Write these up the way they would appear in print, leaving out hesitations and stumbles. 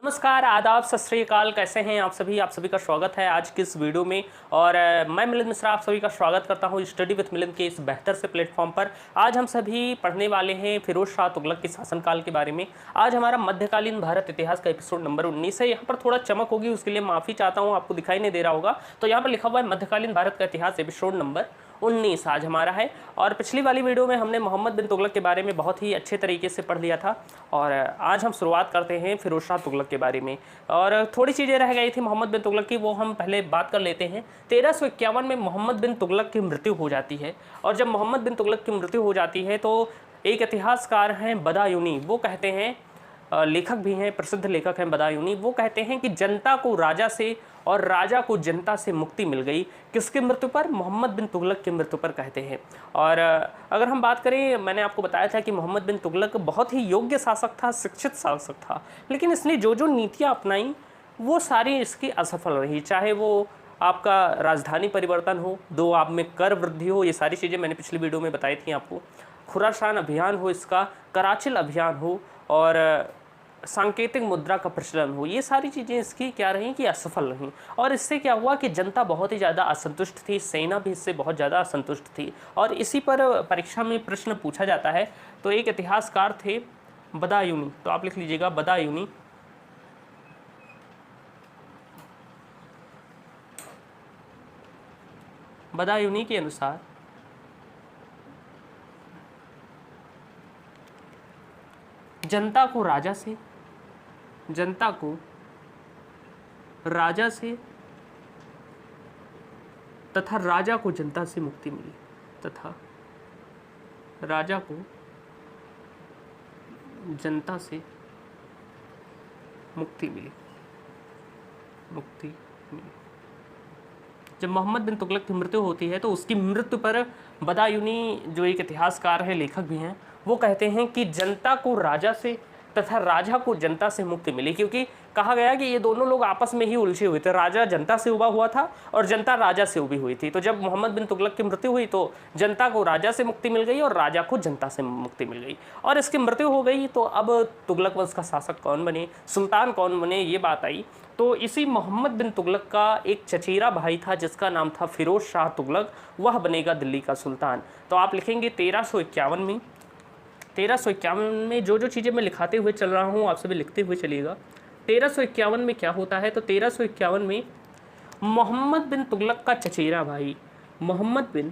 नमस्कार, आदाब, सत श्री अकाल। कैसे हैं आप सभी का स्वागत है आज की इस वीडियो में। और मैं मिलिंद मिश्रा आप सभी का स्वागत करता हूं स्टडी विथ मिलिंद के इस बेहतर से प्लेटफॉर्म पर। आज हम सभी पढ़ने वाले हैं फिरोज शाह तुगलक के शासनकाल के बारे में। आज हमारा मध्यकालीन भारत इतिहास का एपिसोड नंबर 19 है। यहाँ पर थोड़ा चमक होगी, उसके लिए माफ़ी चाहता हूँ, आपको दिखाई नहीं दे रहा होगा। तो यहाँ पर लिखा हुआ है मध्यकालीन भारत का इतिहास एपिसोड नंबर 19 आज हमारा है। और पिछली वाली वीडियो में हमने मोहम्मद बिन तुगलक के बारे में बहुत ही अच्छे तरीके से पढ़ लिया था। और आज हम शुरुआत करते हैं फिरोज शाह तुगलक के बारे में। और थोड़ी चीज़ें रह गई थी मोहम्मद बिन तुगलक की, वो हम पहले बात कर लेते हैं। 1351 में मोहम्मद बिन तुगलक की मृत्यु हो जाती है। और जब मोहम्मद बिन तुगलक की मृत्यु हो जाती है तो एक इतिहासकार हैं बदायूनी, वो कहते हैं, लेखक भी हैं, प्रसिद्ध लेखक हैं बदायूनी, वो कहते हैं कि जनता को राजा से और राजा को जनता से मुक्ति मिल गई। किसकी मृत्यु पर? मोहम्मद बिन तुगलक की मृत्यु पर कहते हैं। और अगर हम बात करें, मैंने आपको बताया था कि मोहम्मद बिन तुगलक बहुत ही योग्य शासक था, शिक्षित शासक था, लेकिन इसने जो जो नीतियाँ अपनाई वो सारी इसकी असफल रही। चाहे वो आपका राजधानी परिवर्तन हो, दो आप में कर वृद्धि हो, ये सारी चीज़ें मैंने पिछली वीडियो में बताई थी आपको। खुरासान अभियान हो, इसका कराचिल अभियान हो, और सांकेतिक मुद्रा का प्रचलन हो, ये सारी चीज़ें इसकी क्या रहीं कि असफल रहीं। और इससे क्या हुआ कि जनता बहुत ही ज़्यादा असंतुष्ट थी, सेना भी इससे बहुत ज़्यादा असंतुष्ट थी। और इसी पर परीक्षा में प्रश्न पूछा जाता है। तो एक इतिहासकार थे बदायूनी, तो आप लिख लीजिएगा बदायूनी। बदायूनी के अनुसार जनता को राजा से तथा राजा को जनता से मुक्ति मिली, तथा राजा को जनता से मुक्ति मिली। जब मोहम्मद बिन तुगलक की मृत्यु होती है तो उसकी मृत्यु पर बदायूनी, जो एक इतिहासकार है, लेखक भी हैं, वो कहते हैं कि जनता को राजा से तथा राजा को जनता से मुक्ति मिली। क्योंकि कहा गया कि ये दोनों लोग आपस में ही उलझे हुए थे, राजा जनता से उबा हुआ था और जनता राजा से उबी हुई थी। तो जब मोहम्मद बिन तुगलक की मृत्यु हुई तो जनता को राजा से मुक्ति मिल गई और राजा को जनता से मुक्ति मिल गई, और इसकी मृत्यु हो गई। तो अब तुगलक वंश का शासक कौन बने, सुल्तान कौन बने, ये बात आई। तो इसी मोहम्मद बिन तुगलक का एक चचेरा भाई था जिसका नाम था फिरोज शाह तुगलक, वह बनेगा दिल्ली का सुल्तान। तो आप लिखेंगे 1351 में जो जो चीज़ें मैं लिखाते हुए चल रहा हूँ आप सभी लिखते हुए चलिएगा। 1351 में क्या होता है? तो 1351 में मोहम्मद बिन तुगलक का चचेरा भाई मोहम्मद बिन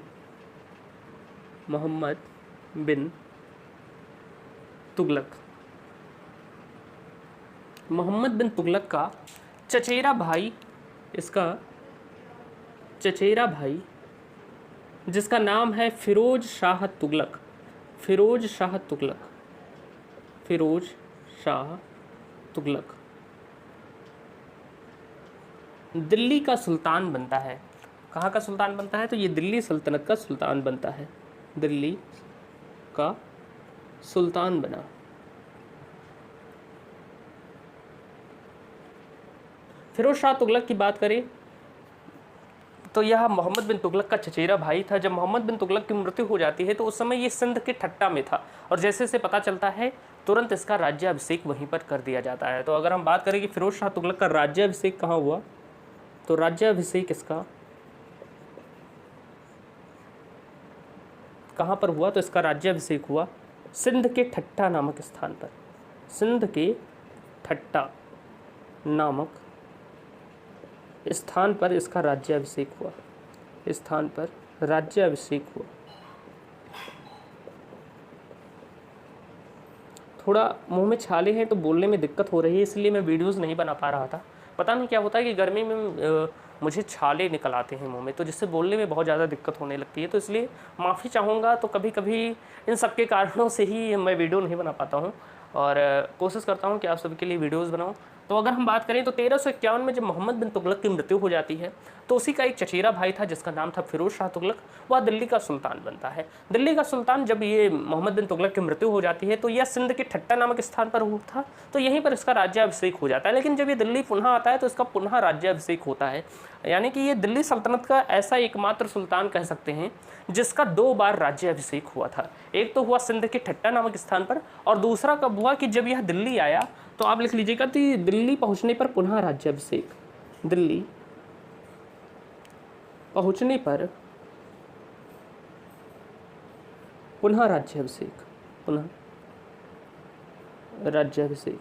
तुगलक का चचेरा भाई, इसका चचेरा भाई जिसका नाम है फिरोज शाह तुगलक दिल्ली का सुल्तान बनता है। कहाँ का सुल्तान बनता है? तो ये दिल्ली सल्तनत का सुल्तान बनता है, दिल्ली का सुल्तान बना। फिरोज शाह तुगलक की बात करें तो यह मोहम्मद बिन तुगलक का चचेरा भाई था। जब मोहम्मद बिन तुगलक की मृत्यु हो जाती है तो उस समय ये सिंध के ठट्टा में था, और जैसे से पता चलता है तुरंत इसका राज्याभिषेक वहीं पर कर दिया जाता है। तो अगर हम बात करें कि फिरोज शाह तुगलक का राज्याभिषेक कहाँ हुआ, तो राज्याभिषेक इसका कहाँ पर हुआ? तो इसका राज्याभिषेक हुआ सिंध के ठट्टा नामक स्थान पर। सिंध के ठट्टा नामक स्थान पर इसका राज्याभिषेक हुआ, थोड़ा मुंह में छाले हैं तो बोलने में दिक्कत हो रही है, इसलिए मैं वीडियोस नहीं बना पा रहा था। पता नहीं क्या होता है कि गर्मी में मुझे छाले निकल आते हैं मुंह में, तो जिससे बोलने में बहुत ज़्यादा दिक्कत होने लगती है। तो इसलिए माफ़ी चाहूँगा। तो कभी कभी इन सब के कारणों से ही मैं वीडियो नहीं बना पाता हूँ, और कोशिश करता हूँ कि आप सभी के लिए वीडियोज़ बनाऊँ। तो अगर हम बात करें तो 1351 में जब मोहम्मद बिन तुगलक की मृत्यु हो जाती है तो उसी का एक चचेरा भाई था जिसका नाम था फिरोज शाह तुगलक, वह दिल्ली का सुल्तान बनता है। दिल्ली का सुल्तान जब ये मोहम्मद बिन तुगलक की मृत्यु हो जाती है तो यह सिंध के ठट्टा नामक स्थान पर हुआ था, तो यहीं पर इसका राज्याभिषेक हो जाता है। लेकिन जब ये दिल्ली पुनः आता है तो इसका पुनः राज्याभिषेक होता है। यानी कि ये दिल्ली सल्तनत का ऐसा एकमात्र सुल्तान कह सकते हैं जिसका 2 बार राज्याभिषेक हुआ था। एक तो हुआ सिंध के ठट्टा नामक स्थान पर, और दूसरा कब कब हुआ कि जब यह दिल्ली आया, तो आप लिख लीजिएगा कि दिल्ली पहुंचने पर पुनः राज्याभिषेक, दिल्ली पहुंचने पर पुनः राज्याभिषेक, पुनः राज्याभिषेक।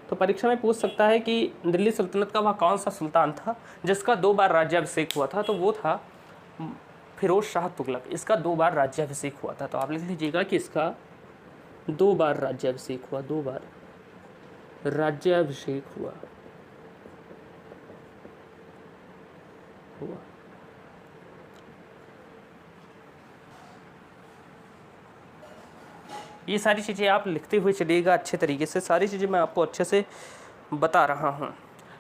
तो परीक्षा में पूछ सकता है कि दिल्ली सल्तनत का वह कौन सा सुल्तान था जिसका 2 बार राज्याभिषेक हुआ था, तो वो था फिरोज शाह तुगलक। इसका 2 बार राज्याभिषेक हुआ था। तो आप लिख लीजिएगा कि इसका 2 बार राज्याभिषेक हुआ, 2 बार राज्याभिषेक हुआ। ये सारी चीज़ें आप लिखते हुए चलिएगा अच्छे तरीके से, सारी चीज़ें मैं आपको अच्छे से बता रहा हूँ।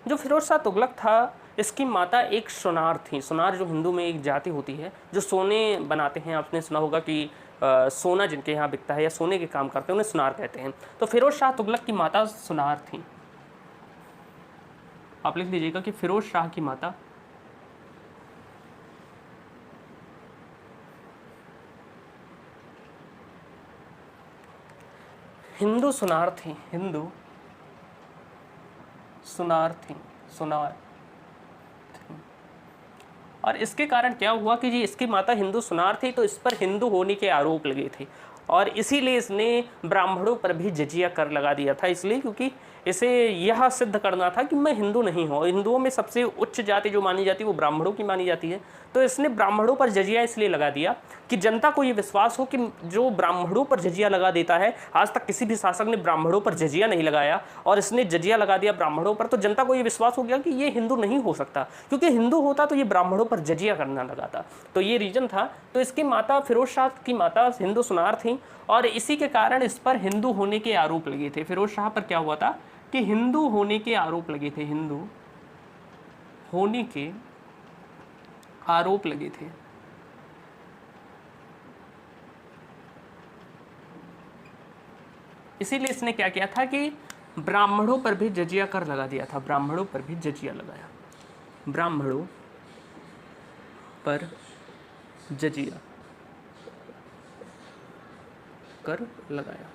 जो फिरोज शाह तुगलक था, इसकी माता एक सुनार थी। सुनार जो हिंदू में एक जाति होती है जो सोने बनाते हैं, आपने सुना होगा कि सोना जिनके यहाँ बिकता है या सोने के काम करते हैं उन्हें सुनार कहते हैं। तो फिरोज शाह तुगलक की माता सुनार थी। आप लिख लीजिएगा कि फिरोज शाह की माता हिंदू सुनार थी, हिंदू सुनार थी, सुनार थी। और इसके कारण क्या हुआ कि जी इसकी माता हिंदू सुनार थी, तो इस पर हिंदू होने के आरोप लगे थे और इसीलिए इसने ब्राह्मणों पर भी जजिया कर लगा दिया था। इसलिए क्योंकि इसे यह सिद्ध करना था कि मैं हिंदू नहीं हूँ। हिंदुओं में सबसे उच्च जाति जो मानी जाती है वो ब्राह्मणों की मानी जाती है। तो इसने ब्राह्मणों पर जजिया इसलिए लगा दिया कि जनता को ये विश्वास हो कि जो ब्राह्मणों पर जजिया लगा देता है, आज तक किसी भी शासक ने ब्राह्मणों पर जजिया नहीं लगाया और इसने जजिया लगा दिया ब्राह्मणों पर, तो जनता को ये विश्वास हो गया कि ये हिंदू नहीं हो सकता, क्योंकि हिंदू होता तो ये ब्राह्मणों पर जजिया करना लगाता। तो ये रीजन था। तो इसकी माता फिरोज शाह की माता हिंदू सुनार थी और इसी के कारण इस पर हिंदू होने के आरोप लगे थे। फिरोज शाह पर क्या हुआ था कि हिंदू होने के आरोप लगे थे, हिंदू होने के आरोप लगे थे। इसीलिए इसने क्या किया था कि ब्राह्मणों पर भी जजिया कर लगा दिया था, ब्राह्मणों पर भी जजिया लगाया, ब्राह्मणों पर जजिया कर लगाया।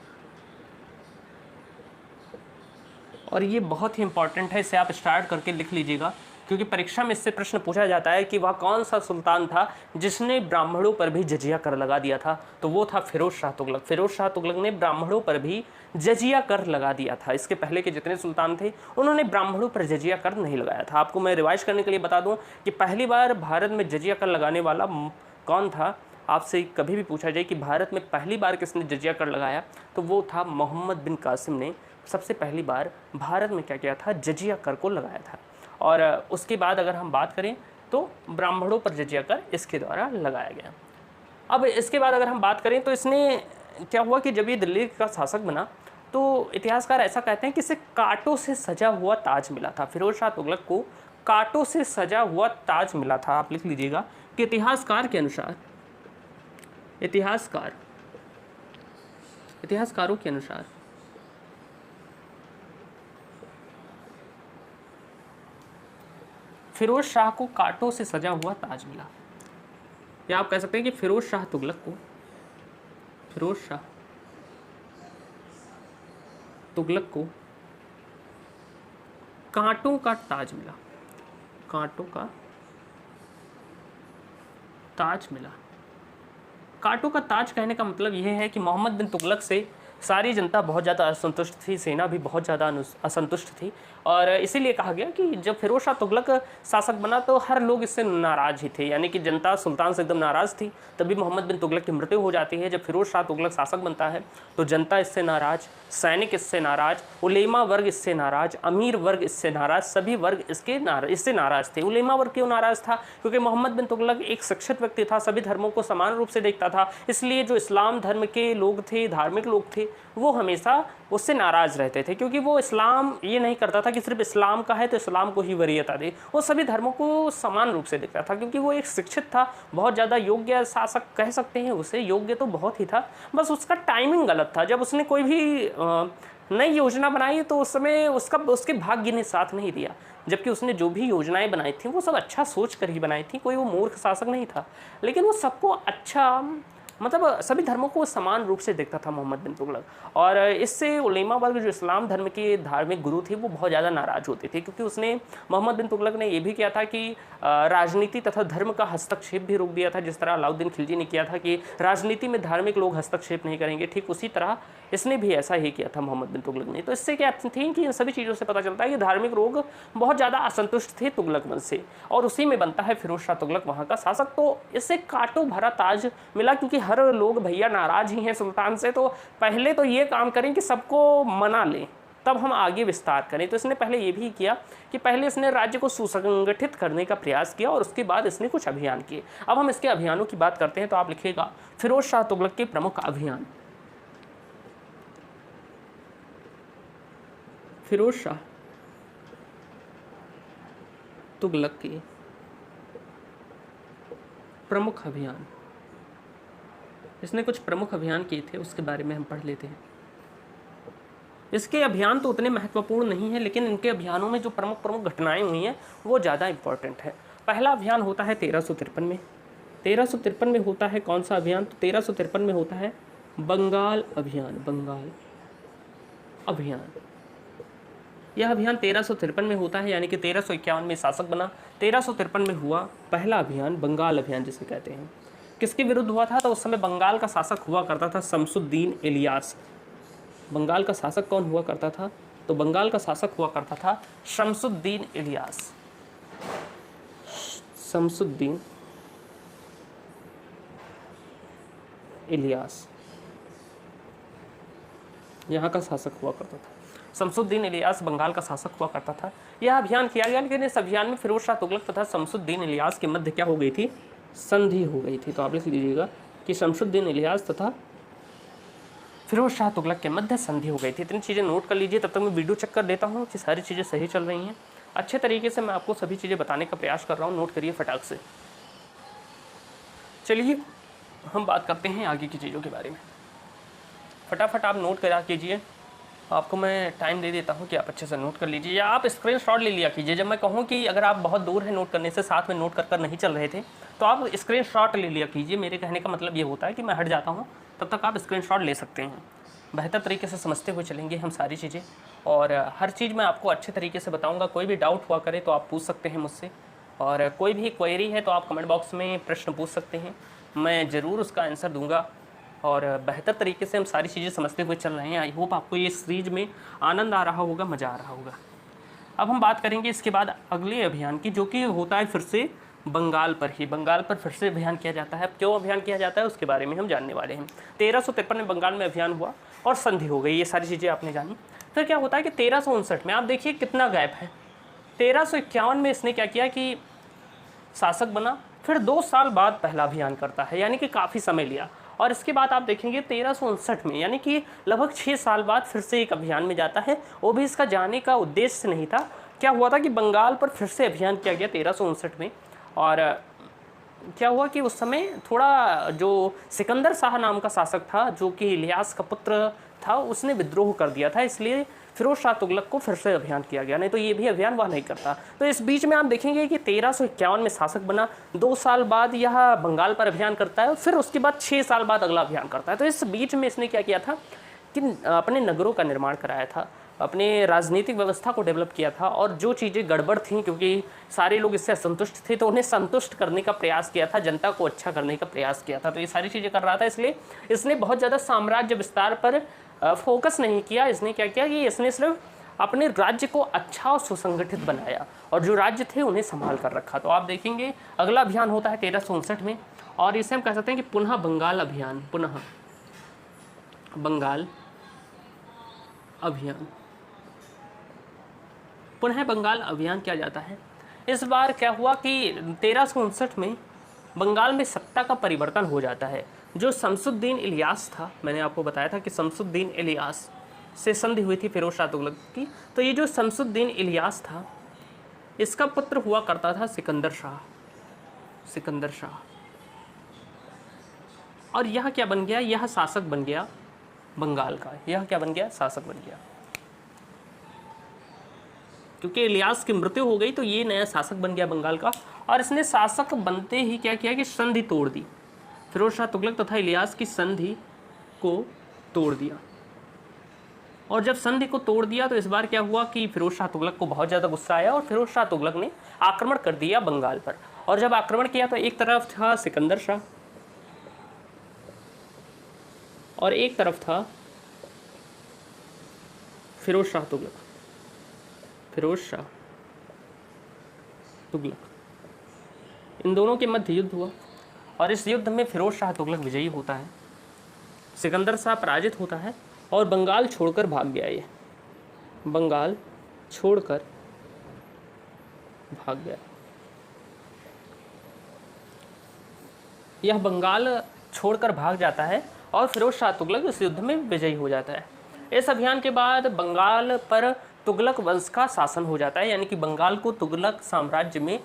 और ये बहुत ही इंपॉर्टेंट है, इसे आप स्टार्ट करके लिख लीजिएगा, क्योंकि परीक्षा में इससे प्रश्न पूछा जाता है कि वह कौन सा सुल्तान था जिसने ब्राह्मणों पर भी जजिया कर लगा दिया था। तो वो था फिरोज शाह तुगलक। फिरोज शाह तुगलक ने ब्राह्मणों पर भी जजिया कर लगा दिया था। इसके पहले के जितने सुल्तान थे उन्होंने ब्राह्मणों पर जजिया कर नहीं लगाया था। आपको मैं रिवाइज करने के लिए बता दूं कि पहली बार भारत में जजिया कर लगाने वाला कौन था। आपसे कभी भी पूछा जाए कि भारत में पहली बार किसने जजिया कर लगाया, तो वो था मोहम्मद बिन कासिम ने सबसे पहली बार भारत में क्या किया था, जजिया कर को लगाया था। और उसके बाद अगर हम बात करें तो ब्राह्मणों पर जजिया कर इसके द्वारा लगाया गया। अब इसके बाद अगर हम बात करें तो इसने क्या हुआ कि जब ये दिल्ली का शासक बना तो इतिहासकार ऐसा कहते हैं कि इसे कांटों से सजा हुआ ताज मिला था। फिरोज शाह तुगलक को कांटों से सजा हुआ ताज मिला था। आप लिख लीजिएगा कि इतिहासकार के अनुसार, इतिहासकारों के अनुसार फिरोज शाह को कांटों से सजा हुआ ताज मिला। या आप कह सकते हैं कि फिरोज शाह तुगलक को, फिरोज शाह तुगलक को कांटों का ताज मिला, कांटों का ताज मिला। कांटों का ताज कहने का मतलब यह है कि मोहम्मद बिन तुगलक से सारी जनता बहुत ज़्यादा असंतुष्ट थी, सेना भी बहुत ज़्यादा असंतुष्ट थी और इसीलिए कहा गया कि जब फिरोज शाह तुगलक शासक बना तो हर लोग इससे नाराज़ ही थे, यानी कि जनता सुल्तान से एकदम नाराज़ थी। तभी मोहम्मद बिन तुगलक की मृत्यु हो जाती है। जब फिरोज शाह तुगलक शासक बनता है तो जनता इससे नाराज़, सैनिक इससे नाराज़, उलेमा वर्ग इससे नाराज़, अमीर वर्ग इससे नाराज़, सभी वर्ग इससे नाराज़ थे। उलेमा वर्ग क्यों नाराज़ था? क्योंकि मोहम्मद बिन तुगलक एक शिक्षित व्यक्ति था, सभी धर्मों को समान रूप से देखता था, इसलिए जो इस्लाम धर्म के लोग थे, धार्मिक लोग थे, वो हमेशा उससे नाराज़ रहते थे, क्योंकि वो इस्लाम ये नहीं करता था कि सिर्फ इस्लाम का है तो इस्लाम को ही वरीयता दे। वो सभी धर्मों को समान रूप से देखता था, क्योंकि वो एक शिक्षित था, बहुत ज़्यादा योग्य शासक कह सकते हैं उसे, योग्य तो बहुत ही था, बस उसका टाइमिंग गलत था। जब उसने कोई भी नई योजना बनाई तो उस समय उसके भाग्य ने साथ नहीं दिया, जबकि उसने जो भी योजनाएं बनाई थी वो सब अच्छा सोच कर ही बनाई थी। कोई वो मूर्ख शासक नहीं था, लेकिन वो सबको अच्छा मतलब सभी धर्मों को समान रूप से देखता था मोहम्मद बिन तुगलक। और इससे उलेमा वर्ग जो इस्लाम धर्म के धार्मिक गुरु थे वो बहुत ज़्यादा नाराज़ होते थे, क्योंकि उसने मोहम्मद बिन तुगलक ने ये भी किया था कि राजनीति तथा धर्म का हस्तक्षेप भी रोक दिया था। जिस तरह अलाउद्दीन खिलजी ने किया था कि राजनीति में धार्मिक लोग हस्तक्षेप नहीं करेंगे, ठीक उसी तरह इसने भी ऐसा ही किया था मोहम्मद बिन तुगलक ने। तो इससे क्या थी कि इन सभी चीज़ों से पता चलता है कि धार्मिक लोग बहुत ज़्यादा असंतुष्ट थे तुगलक वंश से, और उसी में बनता है फिरोज शाह तुगलक वहाँ का शासक। तो इससे कांटो भरा ताज मिला, क्योंकि हर लोग भैया नाराज ही हैं सुल्तान से, तो पहले तो ये काम करें कि सबको मना लें, तब हम आगे विस्तार करें। तो इसने पहले ये भी किया कि पहले इसने राज्य को सुसंगठित करने का प्रयास किया, और उसके बाद इसने कुछ अभियान किए। अब हम इसके अभियानों की बात करते हैं, तो आप लिखिएगा फिरोज शाह तुगलक के प्रमुख अभियान। फिरोज शाह तुगलक के प्रमुख अभियान, इसने कुछ प्रमुख अभियान किए थे, उसके बारे में हम पढ़ लेते हैं। इसके अभियान तो उतने महत्वपूर्ण नहीं है, लेकिन इनके अभियानों में जो प्रमुख प्रमुख घटनाएं हुई हैं वो ज़्यादा इंपॉर्टेंट है। पहला अभियान होता है 1353 में। 1353 में होता है कौन सा अभियान? तो 1353 में होता है बंगाल अभियान। बंगाल अभियान, यह अभियान 1353 में होता है, यानी कि 1351 में शासक बना। 1353 में हुआ पहला अभियान, बंगाल अभियान जिसे कहते हैं। किसके विरुद्ध हुआ था? तो उस समय बंगाल का शासक हुआ करता था शमसुद्दीन इलियास। बंगाल का शासक कौन हुआ करता था? तो बंगाल का शासक हुआ करता था शमसुद्दीन इलियास। शमसुद्दीन इलियास यहाँ का शासक हुआ करता था। शमसुद्दीन इलियास बंगाल का शासक हुआ करता था। यह अभियान किया गया, लेकिन इस अभियान में फिरोज शाह तुगलक तथा शमसुद्दीन इलियास के मध्य क्या हो गई थी? संधि हो गई थी। तो आप लिख लीजिएगा कि शमसुद्दीन इलियास तथा फिरोज शाह तुगलक के मध्य संधि हो गई थी। इतनी चीज़ें नोट कर लीजिए। तब तक मैं वीडियो चेक कर देता हूँ कि सारी चीज़ें सही चल रही हैं। अच्छे तरीके से मैं आपको सभी चीज़ें बताने का प्रयास कर रहा हूँ, नोट करिए फटाक से। चलिए हम बात करते हैं आगे की चीज़ों के बारे में। फटाफट आप नोट करा कीजिए, आपको मैं टाइम दे देता हूँ कि आप अच्छे से नोट कर लीजिए, या आप स्क्रीनशॉट ले लिया कीजिए। जब मैं कहूँ कि अगर आप बहुत दूर हैं नोट करने से, साथ में नोट कर नहीं चल रहे थे, तो आप स्क्रीनशॉट ले लिया कीजिए। मेरे कहने का मतलब ये होता है कि मैं हट जाता हूँ, तब तक आप स्क्रीनशॉट ले सकते हैं। बेहतर तरीके से समझते हुए चलेंगे हम सारी चीज़ें, और हर चीज़ मैं आपको अच्छे तरीके से बताऊँगा। कोई भी डाउट हुआ करे तो आप पूछ सकते हैं मुझसे, और कोई भी क्वेरी है तो आप कमेंट बॉक्स में प्रश्न पूछ सकते हैं, मैं ज़रूर उसका आंसर दूँगा। और बेहतर तरीके से हम सारी चीज़ें समझते हुए चल रहे हैं। आई होप आपको ये सीरीज में आनंद आ रहा होगा, मज़ा आ रहा होगा। अब हम बात करेंगे इसके बाद अगले अभियान की, जो कि होता है फिर से बंगाल पर ही। बंगाल पर फिर से अभियान किया जाता है। क्यों अभियान किया जाता है उसके बारे में हम जानने वाले हैं। 1353 में बंगाल में अभियान हुआ और संधि हो गई, ये सारी चीज़ें आपने जानी। फिर क्या होता है कि 1359 में आप देखिए कितना गैप है। 1351 में इसने क्या किया कि शासक बना, फिर 2 साल बाद पहला अभियान करता है, यानी कि काफ़ी समय लिया। और इसके बाद आप देखेंगे 1359 में, यानी कि लगभग 6 साल बाद फिर से एक अभियान में जाता है। वो भी इसका जाने का उद्देश्य नहीं था। क्या हुआ था कि बंगाल पर फिर से अभियान किया गया 1359 में, और क्या हुआ कि उस समय थोड़ा जो सिकंदर शाह नाम का शासक था, जो कि इलियास का पुत्र था, उसने विद्रोह कर दिया था। इसलिए फिरोज शाह तुगलक को फिर से अभियान किया गया, नहीं तो ये भी अभियान वह नहीं करता। तो इस बीच में आप देखेंगे कि 1351 में शासक बना, 2 साल बाद यह बंगाल पर अभियान करता है, फिर उसके बाद 6 साल बाद अगला अभियान करता है। तो इस बीच में इसने क्या किया था कि अपने नगरों का निर्माण कराया था, अपने राजनीतिक व्यवस्था को डेवलप किया था, और जो चीज़ें गड़बड़ थीं, क्योंकि सारे लोग इससे असंतुष्ट थे, तो उन्हें संतुष्ट करने का प्रयास किया था, जनता को अच्छा करने का प्रयास किया था। तो ये सारी चीज़ें कर रहा था। इसलिए इसने बहुत ज़्यादा साम्राज्य विस्तार पर फोकस नहीं किया। इसने क्या किया कि इसने सिर्फ अपने राज्य को अच्छा और सुसंगठित बनाया, और जो राज्य थे उन्हें संभाल कर रखा। तो आप देखेंगे अगला अभियान होता है 1359 में, और इसे हम कह सकते हैं कि पुनः बंगाल अभियान। पुनः बंगाल अभियान, पुनः बंगाल अभियान किया जाता है। इस बार क्या हुआ कि 1359 में बंगाल में सत्ता का परिवर्तन हो जाता है। जो शमसुद्दीन इलियास था, मैंने आपको बताया था कि शमसुद्दीन इलियास से संधि हुई थी फिरोज शाह तुगलक की। तो ये जो शमसुद्दीन इलियास था, इसका पुत्र हुआ करता था सिकंदर शाह। सिकंदर शाह, और यह क्या बन गया? यह शासक बन गया बंगाल का। यह क्या बन गया? शासक बन गया। क्योंकि इलियास की मृत्यु हो गई, तो ये नया शासक बन गया बंगाल का। और इसने शासक बनते ही क्या किया कि संधि तोड़ दी। फिरोज शाह तुगलक तथा इलियास की संधि को तोड़ दिया। और जब संधि को तोड़ दिया तो इस बार क्या हुआ कि फिरोज शाह तुगलक को बहुत ज़्यादा गुस्सा आया और फिरोज शाह तुगलक ने आक्रमण कर दिया बंगाल पर। और जब आक्रमण किया तो एक तरफ था सिकंदर शाह और एक तरफ था फिरोज शाह तुगलक। फिरोज शाह तुगलक इन दोनों के मध्य युद्ध हुआ और इस युद्ध में फिरोज शाह तुगलक विजयी होता है, सिकंदर शाह पराजित होता है और बंगाल छोड़कर भाग गया। ये बंगाल छोड़कर भाग गया। यह बंगाल छोड़कर भाग जाता है और फिरोज शाह तुगलक इस युद्ध में विजयी हो जाता है। इस अभियान के बाद बंगाल पर तुगलक वंश का शासन हो जाता है, यानी कि बंगाल को तुगलक साम्राज्य में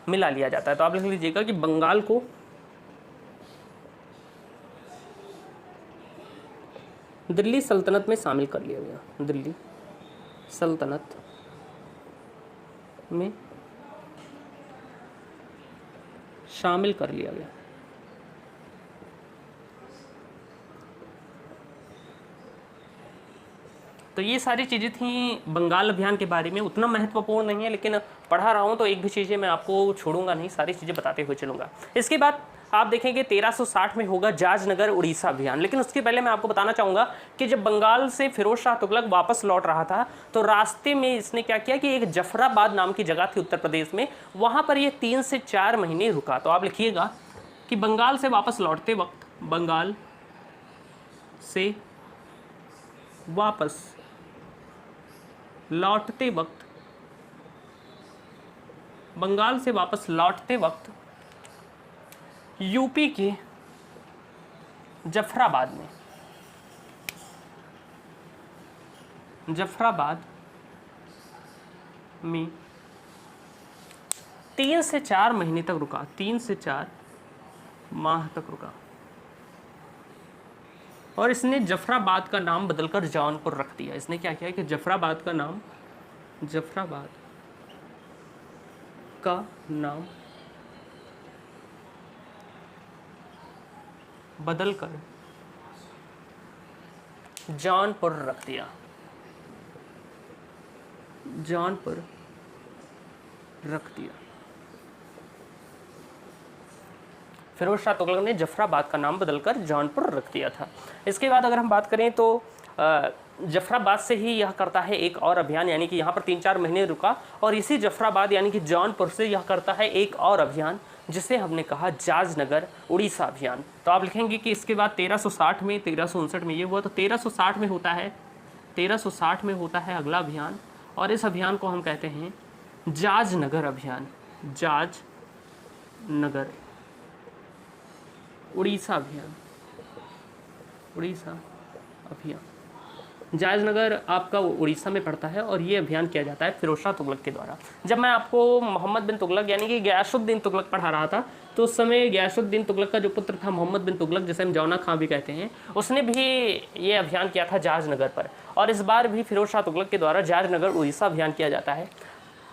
मिला लिया जाता है। तो आप लिख लीजिएगा कि बंगाल को दिल्ली सल्तनत में शामिल कर लिया गया। दिल्ली सल्तनत में शामिल कर लिया गया। तो ये सारी चीज़ें थी बंगाल अभियान के बारे में, उतना महत्वपूर्ण नहीं है, लेकिन पढ़ा रहा हूँ तो एक भी चीज़ें मैं आपको छोड़ूंगा नहीं, सारी चीज़ें बताते हुए चलूँगा। इसके बाद आप देखेंगे 1360 में होगा जाजनगर उड़ीसा अभियान। लेकिन उसके पहले मैं आपको बताना चाहूँगा कि जब बंगाल से फिरोज शाह तुगलक वापस लौट रहा था तो रास्ते में इसने क्या किया कि एक जफराबाद नाम की जगह थी उत्तर प्रदेश में, वहाँ पर ये 3 से 4 महीने रुका। तो आप लिखिएगा कि बंगाल से वापस लौटते वक्त, बंगाल से वापस लौटते वक्त, बंगाल से वापस लौटते वक्त यूपी के जफराबाद में 3 से 4 महीने तक रुका, 3 से 4 माह तक रुका। और इसने जफराबाद का नाम बदलकर जौनपुर रख दिया। इसने क्या किया कि जफराबाद का नाम बदलकर जौनपुर रख दिया। जौनपुर रख दिया। फिरोज शाह तुगलक ने जफराबाद का नाम बदलकर जौनपुर रख दिया था। इसके बाद अगर हम बात करें तो जफराबाद से ही यह करता है एक और अभियान, यानी कि यहाँ पर 3-4 महीने रुका और इसी जफराबाद यानी कि जौनपुर से यह करता है एक और अभियान जिसे हमने कहा जाजनगर उड़ीसा अभियान। तो आप लिखेंगे कि इसके बाद 1360 में 1359 में ये हुआ, तो 1360 में होता है 1360 में होता है अगला अभियान और इस अभियान को हम कहते हैं जाजनगर अभियान। जाजनगर उड़ीसा अभियान। उड़ीसा अभियान जाजनगर आपका उड़ीसा में पड़ता है और ये अभियान किया जाता है फिरोज शाह तुगलक के द्वारा। जब मैं आपको मोहम्मद बिन तुगलक यानी कि गयासुद्दीन तुगलक पढ़ा रहा था तो उस समय गयासुद्दीन तुगलक का जो पुत्र था मोहम्मद बिन तुगलक, जिसे हम जौना खां भी कहते हैं, उसने भी ये अभियान किया था जाजनगर पर। और इस बार भी फिरोज शाह तुगलक के द्वारा जाजनगर उड़ीसा अभियान किया जाता है।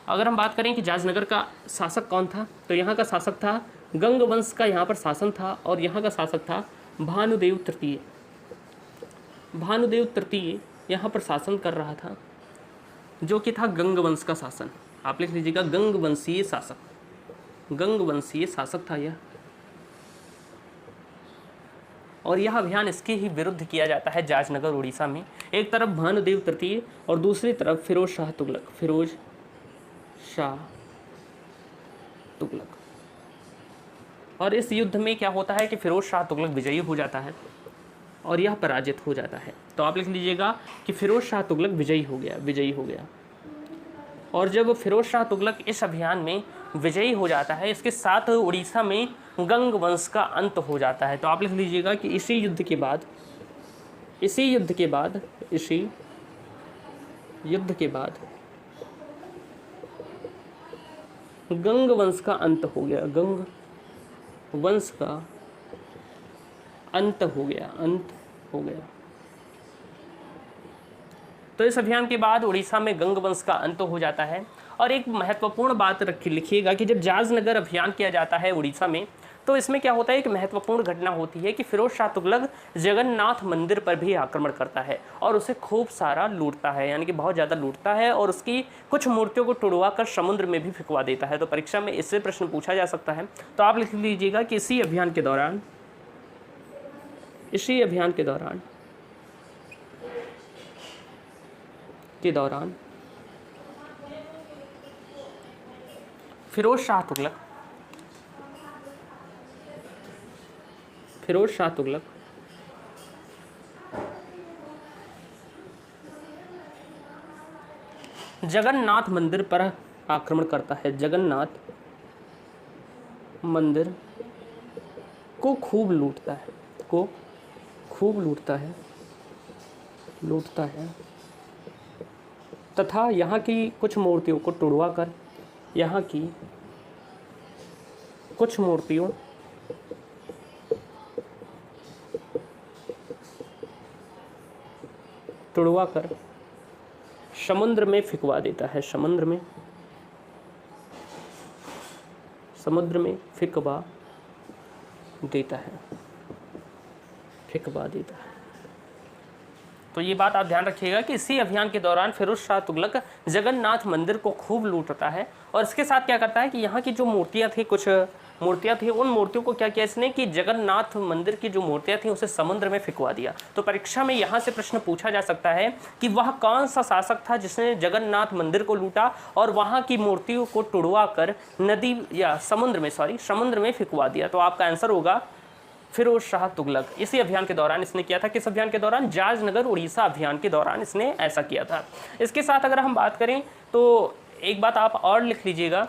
अगर हम बात करें कि जाजनगर का शासक कौन था, तो यहाँ का शासक था गंग वंश का, यहाँ पर शासन था और यहाँ का शासक था भानुदेव तृतीय। भानुदेव तृतीय यहाँ पर शासन कर रहा था, जो कि था गंग वंश का शासन। आप लिख लीजिएगा गंग वंशीय शासक, गंग वंशीय शासक था यह। और यह अभियान इसके ही विरुद्ध किया जाता है जाजनगर उड़ीसा में। एक तरफ भानुदेव तृतीय और दूसरी तरफ फिरोज शाह तुगलक, फिरोज शाह तुगलक। और इस युद्ध में क्या होता है कि फिरोज शाह तुगलक विजयी हो जाता है और यह पराजित हो जाता है। तो आप लिख लीजिएगा कि फिरोज शाह तुगलक विजयी हो गया। और जब फिरोज शाह तुगलक इस अभियान में विजयी हो जाता है, इसके साथ उड़ीसा में गंग वंश का अंत हो जाता है। तो आप लिख लीजिएगा कि इसी युद्ध के बाद गंग वंश का अंत हो गया। गंग वंश का अंत हो गया। तो इस अभियान के बाद उड़ीसा में गंग वंश का अंत हो जाता है। और एक महत्वपूर्ण बात लिखिएगा कि जब जाजनगर अभियान किया जाता है उड़ीसा में, तो इसमें क्या होता है, एक महत्वपूर्ण घटना होती है कि फिरोज शाह तुगलक जगन्नाथ मंदिर पर भी आक्रमण करता है और उसे खूब सारा लूटता है, यानी कि बहुत ज़्यादा लूटता है और उसकी कुछ मूर्तियों को टुड़वा कर समुद्र में भी फिकवा देता है। तो परीक्षा में इससे प्रश्न पूछा जा सकता है। तो आप लिख लीजिएगा कि इसी अभियान के दौरान फिरोज शाह तुगलक जगन्नाथ मंदिर पर आक्रमण करता है। जगन्नाथ मंदिर को खूब लूटता है तथा यहाँ की कुछ मूर्तियों को टुड़वा कर समुद्र में फिकवा देता है। समुद्र में फिकवा देता है। तो ये बात आप ध्यान रखिएगा कि इसी अभियान के दौरान फिरोज शाह तुगलक जगन्नाथ मंदिर को खूब लूटता है और इसके साथ क्या करता है कि यहाँ की जो मूर्तियाँ थी, कुछ मूर्तियाँ थी, उन मूर्तियों को क्या किया इसने कि जगन्नाथ मंदिर की जो मूर्तियाँ थी उसे समुद्र में फिकवा दिया। तो परीक्षा में यहाँ से प्रश्न पूछा जा सकता है कि वह कौन सा शासक था जिसने जगन्नाथ मंदिर को लूटा और वहाँ की मूर्तियों को टुड़वा कर समुद्र में फिकवा दिया। तो आपका आंसर होगा फिरोज शाह तुगलक। इसी अभियान के दौरान इसने किया था। किस अभियान के दौरान? जाजनगर उड़ीसा अभियान के दौरान इसने ऐसा किया था। इसके साथ अगर हम बात करें तो एक बात आप और लिख लीजिएगा।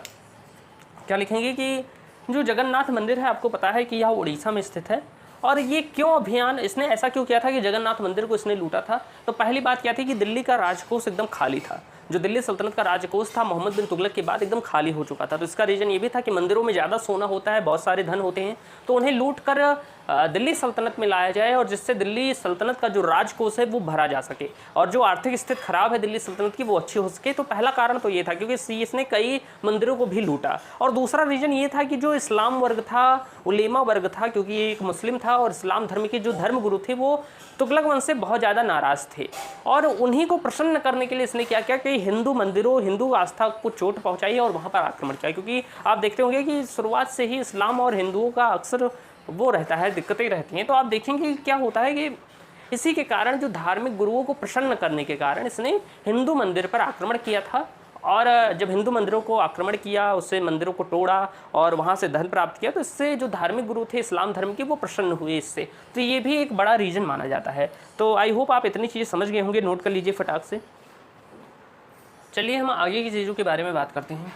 क्या लिखेंगे कि जो जगन्नाथ मंदिर है, आपको पता है कि यह उड़ीसा में स्थित है और ये क्यों अभियान इसने ऐसा क्यों किया था कि जगन्नाथ मंदिर को इसने लूटा था? तो पहली बात क्या थी कि दिल्ली का राजकोष एकदम खाली था। जो दिल्ली सल्तनत का राजकोष था मोहम्मद बिन तुगलक के बाद एकदम खाली हो चुका था। तो इसका रीज़न ये भी था कि मंदिरों में ज़्यादा सोना होता है, बहुत सारे धन होते हैं, तो उन्हें लूट कर दिल्ली सल्तनत में लाया जाए और जिससे दिल्ली सल्तनत का जो राजकोष है वो भरा जा सके और जो आर्थिक स्थिति खराब है दिल्ली सल्तनत की वो अच्छी हो सके। तो पहला कारण तो ये था क्योंकि इसने कई मंदिरों को भी लूटा। और दूसरा रीज़न ये था कि जो इस्लाम वर्ग था, उलेमा वर्ग था, क्योंकि ये एक मुस्लिम था और इस्लाम धर्म के जो धर्मगुरु थे वो तुगलक वंश से बहुत ज़्यादा नाराज़ थे और उन्हीं को प्रसन्न करने के लिए इसने क्या किया कि हिंदू मंदिरों, हिंदू आस्था को चोट पहुंचाई और वहाँ पर आक्रमण किया। क्योंकि आप देखते होंगे कि शुरुआत से ही इस्लाम और हिंदुओं का अक्सर वो रहता है, दिक्कतें रहती हैं। तो आप देखेंगे कि क्या होता है कि इसी के कारण जो धार्मिक गुरुओं को प्रसन्न करने के कारण इसने हिंदू मंदिर पर आक्रमण किया था और जब हिंदू मंदिरों को आक्रमण किया, उससे मंदिरों को तोड़ा और वहाँ से धन प्राप्त किया, तो इससे जो धार्मिक गुरु थे इस्लाम धर्म के वो प्रसन्न हुए इससे। तो ये भी एक बड़ा रीज़न माना जाता है। तो आई होप आप इतनी चीज़ें समझ गए होंगे, नोट कर लीजिए फटाक से। चलिए हम आगे की चीज़ों के बारे में बात करते हैं।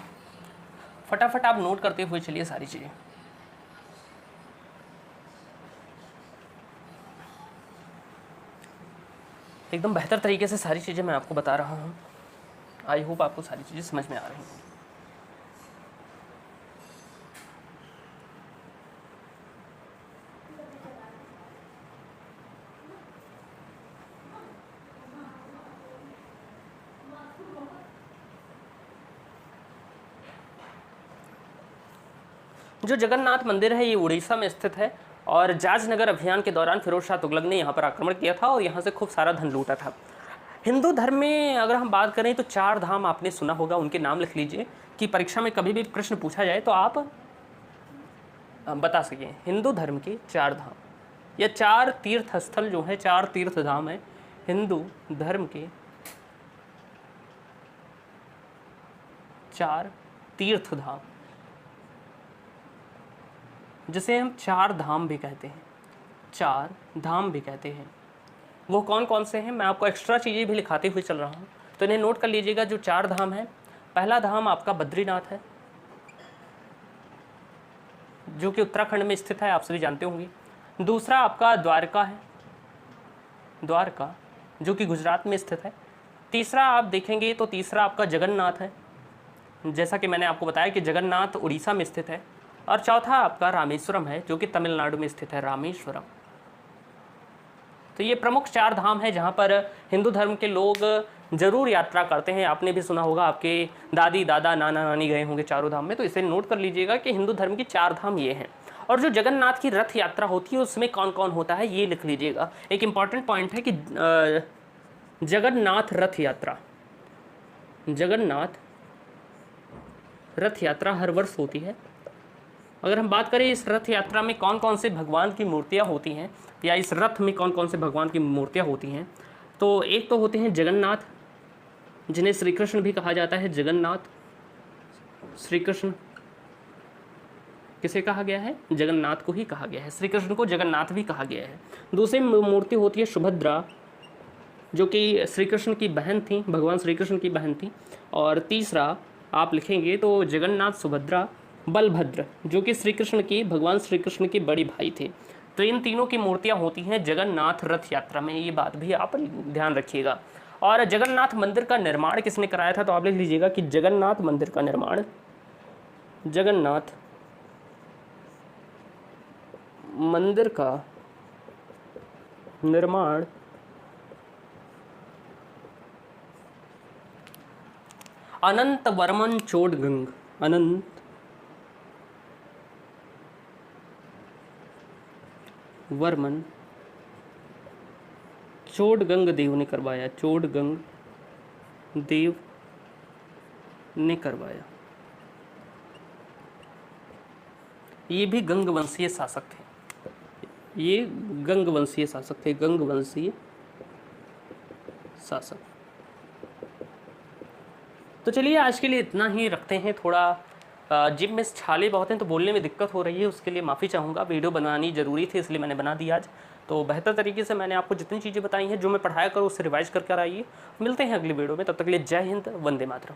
फटाफट आप नोट करते हुए चलिए सारी चीज़ें। एकदम बेहतर तरीके से सारी चीज़ें मैं आपको बता रहा हूँ। आई होप आपको सारी चीज़ें समझ में आ रही हैं। जो जगन्नाथ मंदिर है ये उड़ीसा में स्थित है और जाजनगर अभियान के दौरान फिरोज शाह तुगलक ने यहाँ पर आक्रमण किया था और यहाँ से खूब सारा धन लूटा था। हिंदू धर्म में अगर हम बात करें तो 4 धाम आपने सुना होगा, उनके नाम लिख लीजिए कि परीक्षा में कभी भी प्रश्न पूछा जाए तो आप बता सकें। हिंदू धर्म के 4 धाम या 4 तीर्थ स्थल जो है, 4 तीर्थ धाम है हिंदू धर्म के 4 तीर्थ धाम, जिसे हम 4 धाम भी कहते हैं, 4 धाम भी कहते हैं। वो कौन कौन से हैं मैं आपको एक्स्ट्रा चीज़ें भी लिखाते हुए चल रहा हूँ, तो इन्हें नोट कर लीजिएगा। जो 4 धाम है, पहला धाम आपका बद्रीनाथ है जो कि उत्तराखंड में स्थित है, आप सभी जानते होंगे। दूसरा आपका द्वारका है, द्वारका जो कि गुजरात में स्थित है। तीसरा आप देखेंगे तो तीसरा आपका जगन्नाथ है, जैसा कि मैंने आपको बताया कि जगन्नाथ उड़ीसा में स्थित है। और चौथा आपका रामेश्वरम है जो कि तमिलनाडु में स्थित है, रामेश्वरम। तो ये प्रमुख 4 धाम है जहाँ पर हिंदू धर्म के लोग जरूर यात्रा करते हैं। आपने भी सुना होगा, आपके दादी दादा नाना नानी गए होंगे चारों धाम में, तो इसे नोट कर लीजिएगा कि हिंदू धर्म की 4 धाम ये हैं। और जो जगन्नाथ की रथ यात्रा होती है उसमें कौन कौन होता है ये लिख लीजिएगा। एक इम्पॉर्टेंट पॉइंट है कि जगन्नाथ रथ यात्रा, जगन्नाथ रथ यात्रा हर वर्ष होती है। अगर हम बात करें इस रथ यात्रा में कौन कौन से भगवान की मूर्तियाँ होती हैं, या इस रथ में कौन कौन से भगवान की मूर्तियाँ होती हैं, तो एक तो होते हैं जगन्नाथ, जिन्हें श्री कृष्ण भी कहा जाता है। जगन्नाथ, श्री कृष्ण किसे कहा गया है? जगन्नाथ को ही कहा गया है। श्री कृष्ण को जगन्नाथ भी कहा गया है। दूसरी मूर्ति होती है सुभद्रा, जो कि श्री कृष्ण की बहन थी, भगवान श्री कृष्ण की बहन थी। और तीसरा आप लिखेंगे तो जगन्नाथ, सुभद्रा, बलभद्र, जो कि श्री कृष्ण की, भगवान श्री कृष्ण के बड़े भाई थे। तो इन तीनों की मूर्तियाँ होती हैं जगन्नाथ रथ यात्रा में, ये बात भी आप ध्यान रखिएगा। और जगन्नाथ मंदिर का निर्माण किसने कराया था? तो आप लिख लीजिएगा कि जगन्नाथ मंदिर का निर्माण, जगन्नाथ मंदिर का निर्माण अनंत वर्मन चोडगंग, अनंत वर्मन चोडगंग देव ने करवाया, चोडगंग देव ने करवाया। ये भी गंग वंशीय शासक थे, ये गंग वंशीय शासक थे, गंग वंशीय शासक। तो चलिए आज के लिए इतना ही रखते हैं। थोड़ा जिम में छाले बहुत हैं तो बोलने में दिक्कत हो रही है, उसके लिए माफ़ी चाहूँगा। वीडियो बनानी ज़रूरी थी इसलिए मैंने बना दी आज। तो बेहतर तरीके से मैंने आपको जितनी चीज़ें बताई हैं, जो मैं पढ़ाया करूँ उससे रिवाइज करके आइए। मिलते हैं अगली वीडियो में, तब तक के लिए जय हिंद, वंदे मातरम।